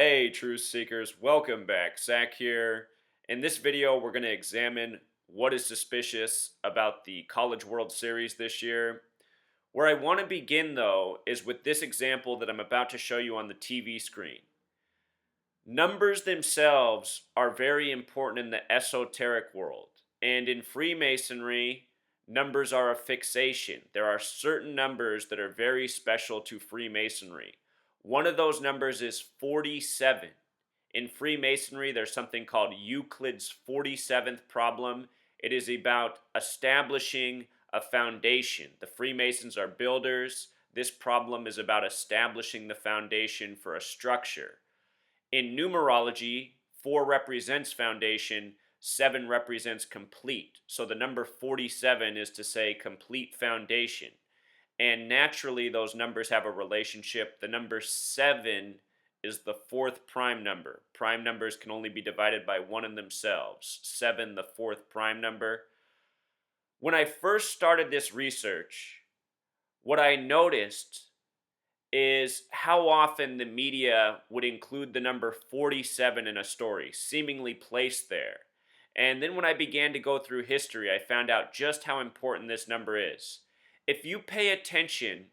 Hey, truth seekers, welcome back. Zach here. In this video, we're going to examine what is suspicious about the College World Series this year. Where I want to begin, though, is with this example that I'm about to show you on the TV screen. Numbers themselves are very important in the esoteric world, and in Freemasonry, numbers are a fixation. There are certain numbers that are very special to Freemasonry. One of those numbers is 47. In Freemasonry, there's something called Euclid's 47th problem. It is about establishing a foundation. The Freemasons are builders. This problem is about establishing the foundation for a structure. In numerology, 4 represents foundation, 7 represents complete. So the number 47 is to say complete foundation. And naturally, those numbers have a relationship. The number 7 is the 4th prime number. Prime numbers can only be divided by 1 in themselves. 7, the 4th prime number. When I first started this research, what I noticed is how often the media would include the number 47 in a story, seemingly placed there. And then when I began to go through history, I found out just how important this number is. If you pay attention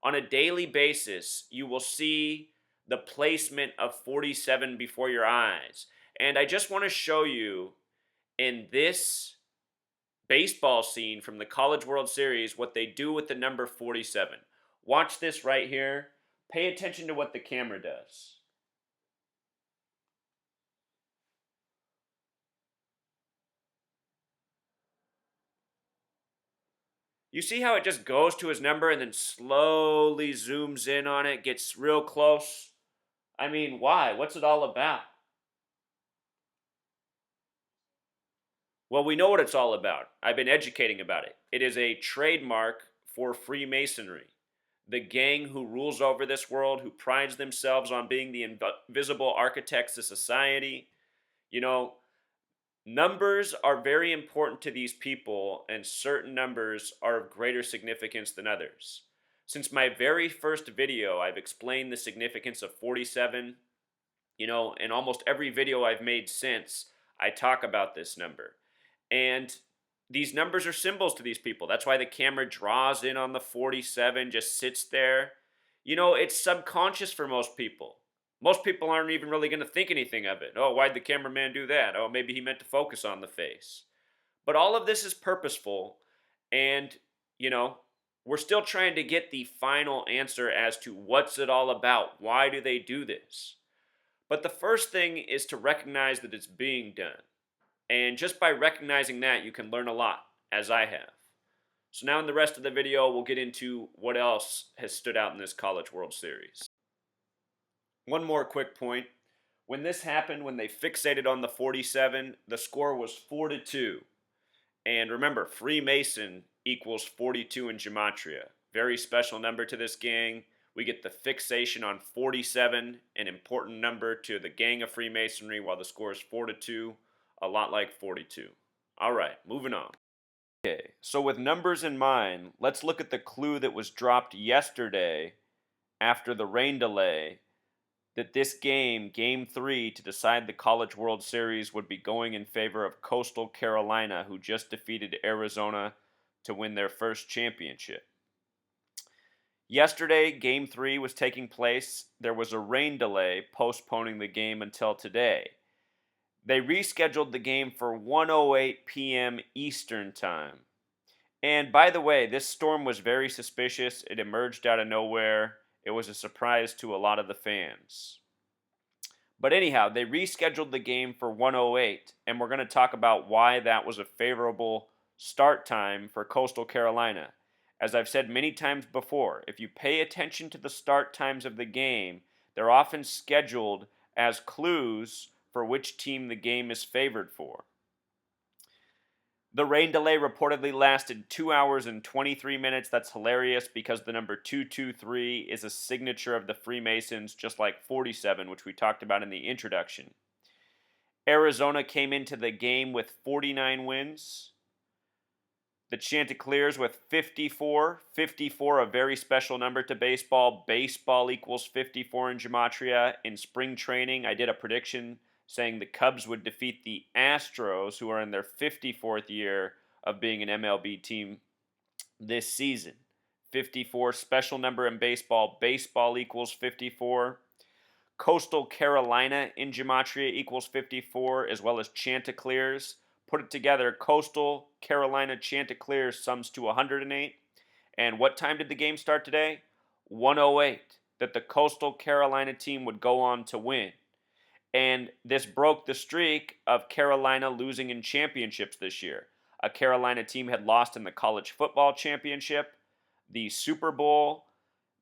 on a daily basis, you will see the placement of 47 before your eyes. And I just want to show you in this baseball scene from the College World Series what they do with the number 47. Watch this right here. Pay attention to what the camera does. You see how it just goes to his number and then slowly zooms in on it, gets real close? I mean, why? What's it all about? Well, we know what it's all about. I've been educating about it. It is a trademark for Freemasonry. The gang who rules over this world, who prides themselves on being the invisible architects of society. You know, numbers are very important to these people, and certain numbers are of greater significance than others. Since my very first video, I've explained the significance of 47. In almost every video I've made since, I talk about this number. And these numbers are symbols to these people. That's why the camera draws in on the 47, just sits there. It's subconscious for most people. Most people aren't even really going to think anything of it. Oh, why'd the cameraman do that? Oh, maybe he meant to focus on the face. But all of this is purposeful, and, you know, we're still trying to get the final answer as to what's it all about. Why do they do this? But the first thing is to recognize that it's being done. And just by recognizing that, you can learn a lot, as I have. So now in the rest of the video, we'll get into what else has stood out in this College World Series. One more quick point. When this happened, when they fixated on the 47, the score was 4-2. And remember, Freemason equals 42 in Gematria. Very special number to this gang. We get the fixation on 47, an important number to the gang of Freemasonry, while the score is 4-2, a lot like 42. All right, moving on. Okay, so with numbers in mind, let's look at the clue that was dropped yesterday after the rain delay that this game, Game 3, to decide the College World Series would be going in favor of Coastal Carolina, who just defeated Arizona to win their first championship. Yesterday, Game 3 was taking place. There was a rain delay postponing the game until today. They rescheduled the game for 1:08 p.m. Eastern Time. And by the way, this storm was very suspicious. It emerged out of nowhere. It was a surprise to a lot of the fans. But anyhow, they rescheduled the game for 1:08, and we're going to talk about why that was a favorable start time for Coastal Carolina. As I've said many times before, if you pay attention to the start times of the game, they're often scheduled as clues for which team the game is favored for. The rain delay reportedly lasted 2 hours and 23 minutes. That's hilarious because the number 223 is a signature of the Freemasons, just like 47, which we talked about in the introduction. Arizona came into the game with 49 wins. The Chanticleers with 54. 54, a very special number to baseball. Baseball equals 54 in gematria. In spring training, I did a prediction saying the Cubs would defeat the Astros, who are in their 54th year of being an MLB team this season. 54, special number in baseball. Baseball equals 54. Coastal Carolina in gematria equals 54, as well as Chanticleers. Put it together, Coastal Carolina Chanticleers sums to 108. And what time did the game start today? 108. That the Coastal Carolina team would go on to win. And this broke the streak of Carolina losing in championships this year. A Carolina team had lost in the college football championship, the Super Bowl,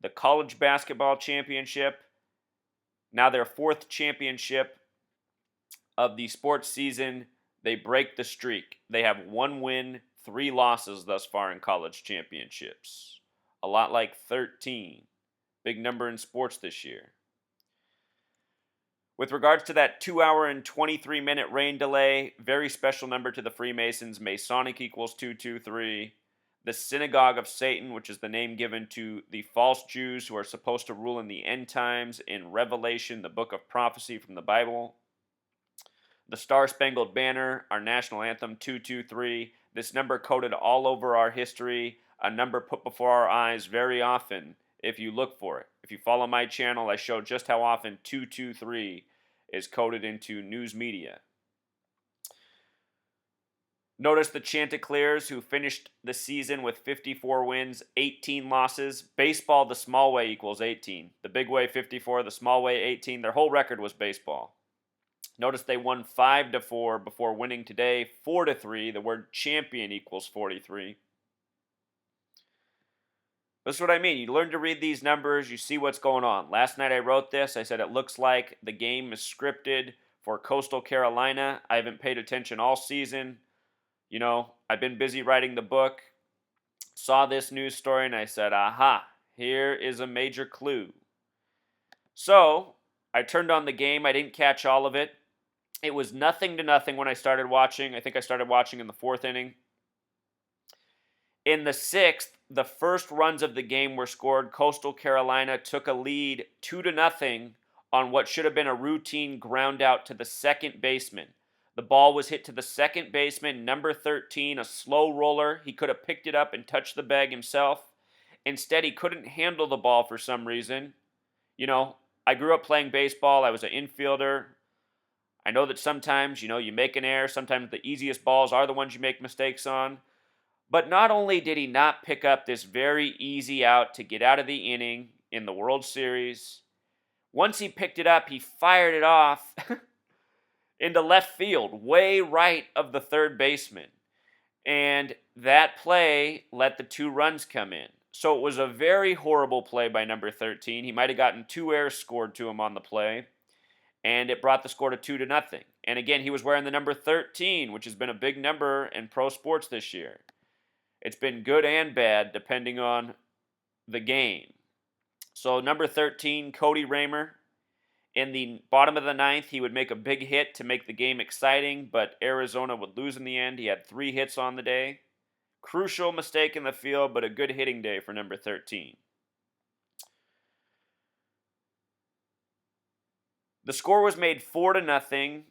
the college basketball championship. Now their fourth championship of the sports season, they break the streak. They have 1 win, 3 losses thus far in college championships. A lot like 13. Big number in sports this year. With regards to that 2-hour and 23-minute rain delay, very special number to the Freemasons. Masonic equals 223. The Synagogue of Satan, which is the name given to the false Jews who are supposed to rule in the end times in Revelation, the book of prophecy from the Bible. The Star-Spangled Banner, our national anthem, 223. This number coded all over our history, a number put before our eyes very often if you look for it. If you follow my channel, I show just how often 223 is coded into news media. Notice the Chanticleers, who finished the season with 54 wins, 18 losses. Baseball, the small way equals 18. The big way, 54. The small way, 18. Their whole record was baseball. Notice they won 5-4 before winning today 4-3. The word champion equals 43. That's what I mean. You learn to read these numbers. You see what's going on. Last night I wrote this. I said it looks like the game is scripted for Coastal Carolina. I haven't paid attention all season. You know, I've been busy writing the book, saw this news story, and I said, aha, here is a major clue. So, I turned on the game. I didn't catch all of it. It was 0-0 when I started watching. I think I started watching in the 4th inning. In the 6th, the first runs of the game were scored. Coastal Carolina took a lead 2-0 on what should have been a routine ground out to the second baseman. The ball was hit to the second baseman, number 13, a slow roller. He could have picked it up and touched the bag himself. Instead, he couldn't handle the ball for some reason. You know, I grew up playing baseball. I was an infielder. I know that sometimes, you make an error. Sometimes the easiest balls are the ones you make mistakes on. But not only did he not pick up this very easy out to get out of the inning in the World Series, once he picked it up, he fired it off into left field, way right of the third baseman. And that play let the 2 runs come in. So it was a very horrible play by number 13. He might have gotten 2 errors scored to him on the play, and it brought the score to 2-0. And again, he was wearing the number 13, which has been a big number in pro sports this year. It's been good and bad depending on the game. So number 13, Cody Raymer. In the bottom of the 9th, he would make a big hit to make the game exciting, but Arizona would lose in the end. He had 3 hits on the day. Crucial mistake in the field, but a good hitting day for number 13. The score was made 4-0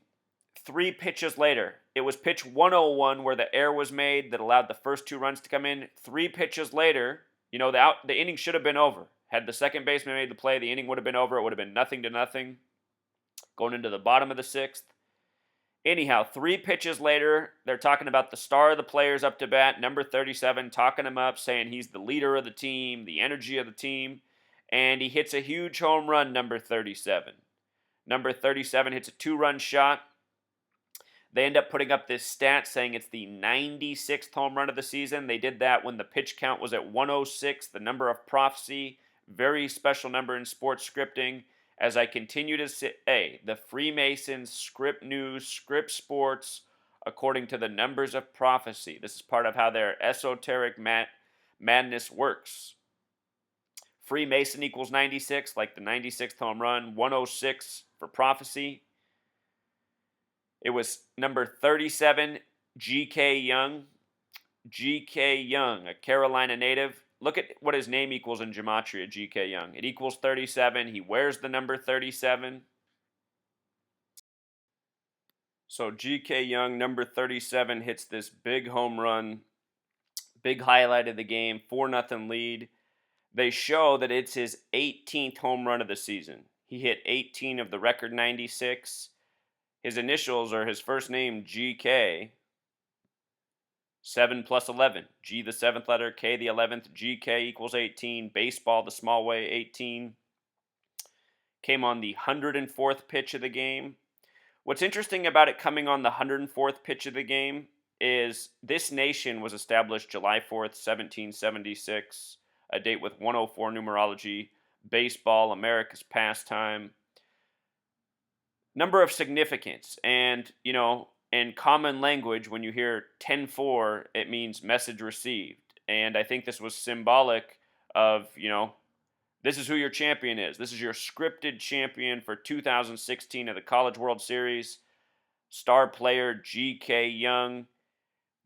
3 pitches later. It was pitch 101 where the error was made that allowed the first 2 runs to come in. 3 pitches later, the inning should have been over. Had the second baseman made the play, the inning would have been over. It would have been 0-0 going into the bottom of the 6th. Anyhow, 3 pitches later, they're talking about the star of the players up to bat, number 37, talking him up, saying he's the leader of the team, the energy of the team, and he hits a huge home run, number 37. Number 37 hits a 2-run shot. They end up putting up this stat saying it's the 96th home run of the season. They did that when the pitch count was at 106, the number of prophecy. Very special number in sports scripting. As I continue to say, the Freemasons script news, script sports, according to the numbers of prophecy. This is part of how their esoteric madness works. Freemason equals 96, like the 96th home run. 106 for prophecy. It was number 37, G.K. Young. G.K. Young, a Carolina native. Look at what his name equals in gematria, G.K. Young. It equals 37. He wears the number 37. So G.K. Young, number 37, hits this big home run, big highlight of the game, 4-0 lead. They show that it's his 18th home run of the season. He hit 18 of the record 96. His initials are his first name, GK, 7 plus 11. G, the seventh letter, K, the 11th, GK equals 18. Baseball, the small way, 18. Came on the 104th pitch of the game. What's interesting about it coming on the 104th pitch of the game is this nation was established July 4th, 1776, a date with 104 numerology, baseball, America's pastime. Number of significance, and, in common language, when you hear 10-4, it means message received. And I think this was symbolic of, this is who your champion is. This is your scripted champion for 2016 of the College World Series. Star player G.K. Young,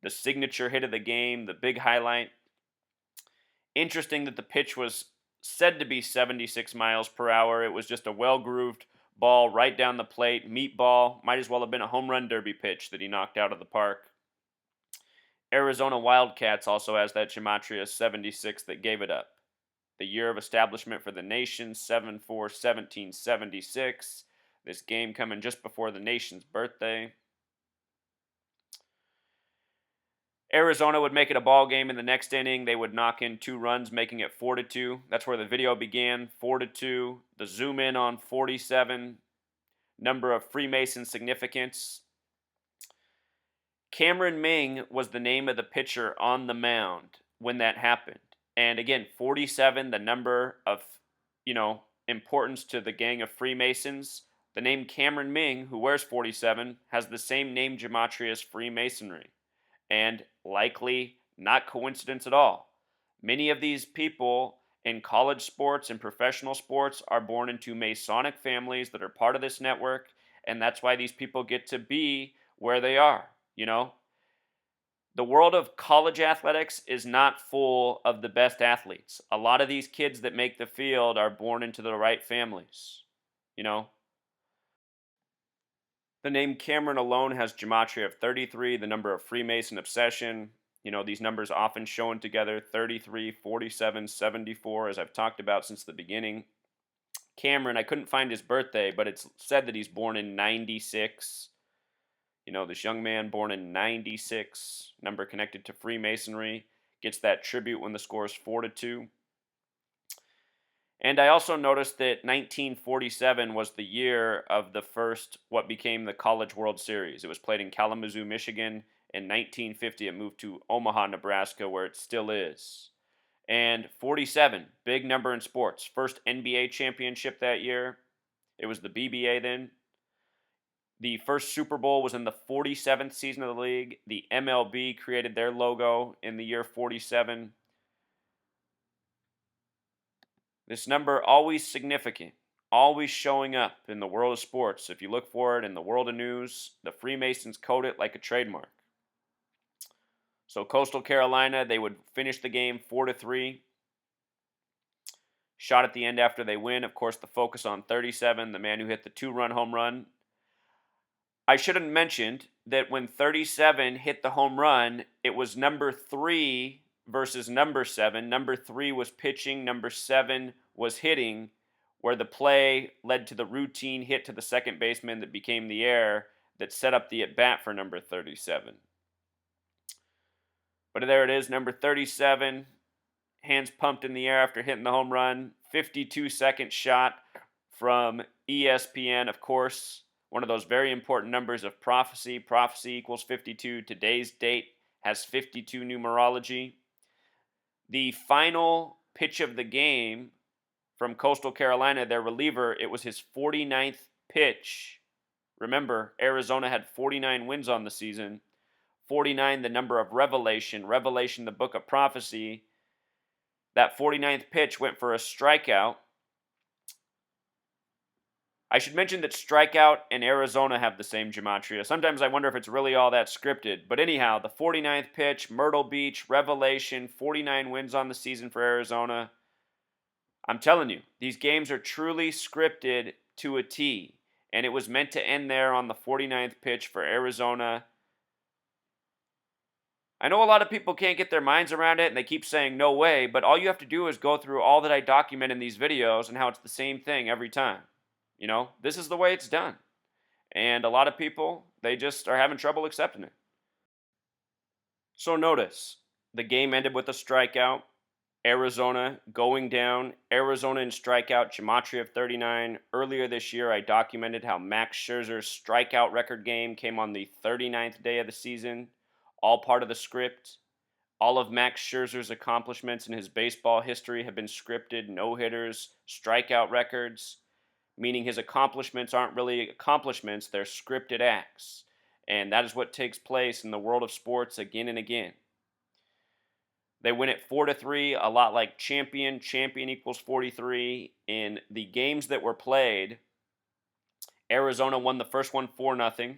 the signature hit of the game, the big highlight. Interesting that the pitch was said to be 76 miles per hour. It was just a well-grooved ball right down the plate, meatball. Might as well have been a home run derby pitch that he knocked out of the park. Arizona Wildcats also has that gematria 76 that gave it up. The year of establishment for the nation, 7/4/1776. This game coming just before the nation's birthday. Arizona would make it a ball game in the next inning. They would knock in 2 runs, making it 4-2. That's where the video began, 4-2. The zoom in on 47. Number of Freemason significance. Cameron Ming was the name of the pitcher on the mound when that happened. And again, 47, the number of, importance to the gang of Freemasons. The name Cameron Ming, who wears 47, has the same name gematria as Freemasonry. And likely not coincidence at all. Many of these people in college sports and professional sports are born into Masonic families that are part of this network, and that's why these people get to be where they are, The world of college athletics is not full of the best athletes. A lot of these kids that make the field are born into the right families, The name Cameron alone has gematria of 33, the number of Freemason obsession. These numbers often shown together, 33, 47, 74, as I've talked about since the beginning. Cameron, I couldn't find his birthday, but it's said that he's born in 96. This young man born in 96, number connected to Freemasonry, gets that tribute when the score is 4-2. And I also noticed that 1947 was the year of the first, what became the College World Series. It was played in Kalamazoo, Michigan. In 1950, it moved to Omaha, Nebraska, where it still is. And 47, big number in sports. First NBA championship that year. It was the BBA then. The first Super Bowl was in the 47th season of the league. The MLB created their logo in the year 47. This number always significant, always showing up in the world of sports. If you look for it in the world of news, the Freemasons code it like a trademark. So Coastal Carolina, they would finish the game 4-3. Shot at the end after they win. Of course, the focus on 37, the man who hit the 2-run home run. I should have mentioned that when 37 hit the home run, it was number 3 versus number 7. Number 3 was pitching, number 7 was hitting, where the play led to the routine hit to the second baseman that became the error that set up the at-bat for number 37. But there it is, number 37, hands pumped in the air after hitting the home run, 52-second shot from ESPN, of course. One of those very important numbers of prophecy. Prophecy equals 52. Today's date has 52 numerology. The final pitch of the game from Coastal Carolina, their reliever, it was his 49th pitch. Remember, Arizona had 49 wins on the season. 49, the number of revelation. Revelation, the book of prophecy. That 49th pitch went for a strikeout. I should mention that Strikeout and Arizona have the same gematria. Sometimes I wonder if it's really all that scripted. But anyhow, the 49th pitch, Myrtle Beach, revelation, 49 wins on the season for Arizona. I'm telling you, these games are truly scripted to a T. And it was meant to end there on the 49th pitch for Arizona. I know a lot of people can't get their minds around it and they keep saying no way, but all you have to do is go through all that I document in these videos and how it's the same thing every time. This is the way it's done. And a lot of people, they just are having trouble accepting it. So notice, the game ended with a strikeout. Arizona going down. Arizona in strikeout, gematria of 39. Earlier this year, I documented how Max Scherzer's strikeout record game came on the 39th day of the season, all part of the script. All of Max Scherzer's accomplishments in his baseball history have been scripted, no-hitters, strikeout records, meaning his accomplishments aren't really accomplishments, they're scripted acts. And that is what takes place in the world of sports again and again. They win it 4-3, a lot like champion. Champion equals 43. In the games that were played, Arizona won the first one 4-0.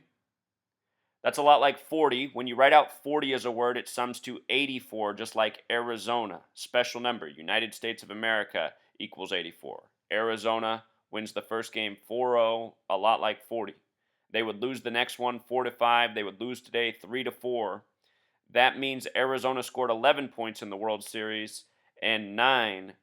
That's a lot like 40. When you write out 40 as a word, it sums to 84, just like Arizona. Special number, United States of America equals 84. Arizona wins the first game 4-0, a lot like 40. They would lose the next one 4-5. They would lose today 3-4. That means Arizona scored 11 points in the World Series and 9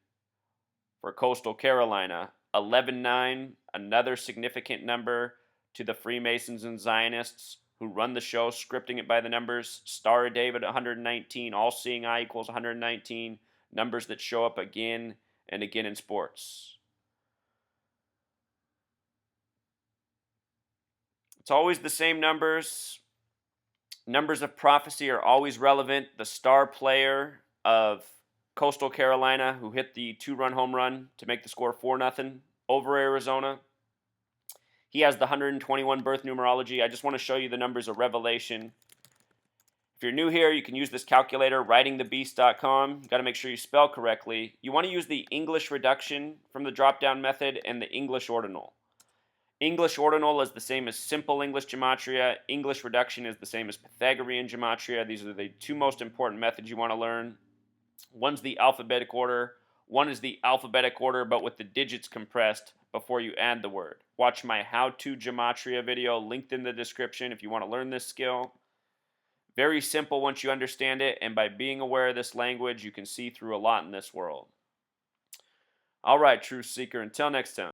for Coastal Carolina. 11-9, another significant number to the Freemasons and Zionists who run the show, scripting it by the numbers. Star of David, 119. All-seeing eye equals 119. Numbers that show up again and again in sports. It's always the same numbers. Numbers of prophecy are always relevant. The star player of Coastal Carolina who hit the 2-run home run to make the score 4-0 over Arizona, he has the 121 birth numerology. I just want to show you the numbers of revelation. If you're new here, you can use this calculator, writingthebeast.com. You've got to make sure you spell correctly. You want to use the English reduction from the drop-down method and the English ordinal. English ordinal is the same as simple English gematria. English reduction is the same as Pythagorean gematria. These are the two most important methods you want to learn. One's the alphabetic order. One is the alphabetic order, but with the digits compressed before you add the word. Watch my how-to gematria video linked in the description if you want to learn this skill. Very simple once you understand it, and by being aware of this language, you can see through a lot in this world. All right, Truth Seeker, until next time.